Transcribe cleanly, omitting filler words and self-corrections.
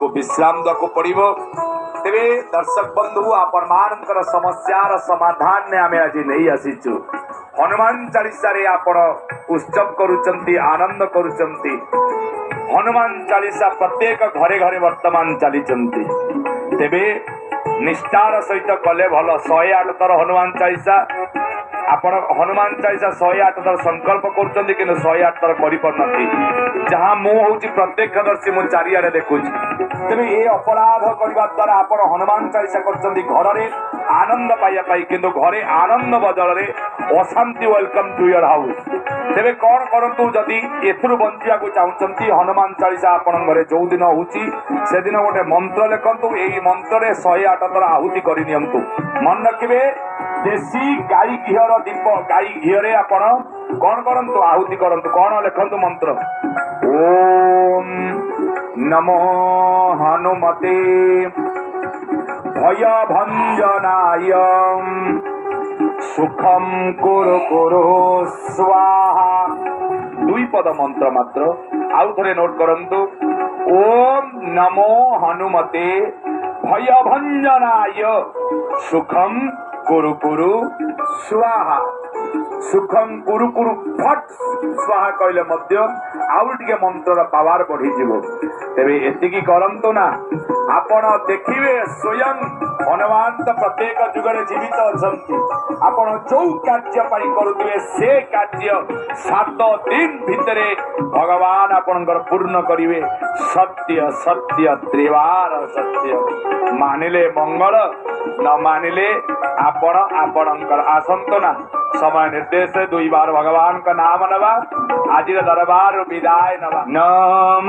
को विश्राम दको पड़िबो। तेरे दर्शक बंधु आपण मानकर समस्यार समाधान ने आमे आज नहीं आसीचु। हनुमान चालीसा रे आपण उत्सव करूचंती, आनंद करूचंती। हनुमान चालीसा प्रत्येक घरे घरे वर्तमान चलीचंती। तेबे निष्ठार सहित कले भल 108 थर हनुमान चालीसा आपण हनुमान चालीसा 108 थर संकल्प करूचंती कि 108 थर करि परनथि। जहां मु होउची प्रत्यक्षदर्शी मु चारियारे देखुची। तेबे ए अपराध करबा द्वारा आपण हनुमान चालीसा करचंती घर रे आनंद पाइया पाई, किंतु घरे आनंद बदल रे अशांति। Welcome to your house. तेबे कौन करंतु जदि एथुरु बंचिया को चाहुचंती हनुमान चालीसा आपण घरे जो दिन होउची से दिन गोटे मंत्र लेखंतु। एई मंत्र रे 108 थर आहुति करि नियंतु। मन रखिबे देसी गाई घियर दीप, गाई घियरे आपण कौन करंतु आहुति करंतु। कौन लेखंतु मंत्र, ओम नमो हनुमते भय भंजनाय सुखम कुरु कुरु स्वाहा। दुई पद मंत्र मात्र आउ थरे नोट करंतु। ओम नमो हनुमते भय भंजनाय सुखम कुरु कुरु स्वाहा। सुखम कुरु कुरु फट स्वाहा कहले मध्य आउ टिके मंत्र पावर बढ़ी जीवो। तेबे एतिकी करंतु ना, आपण देखिबे स्वयं हनुमान तो प्रत्येक जुगरे जीवित अछंती। आपण जो कार्य पाई करूथिबे से कार्य 7 दिन भितरे भगवान आपणकर पूर्ण करिवे। सत्य सत्य त्रिवार सत्य। मानिले मंगल, न मानिले आपण आपणकर आसंतो ना। समय निर्देश 2 बार भगवान का नाम नवा। आज दरबार विदाय नवा। नम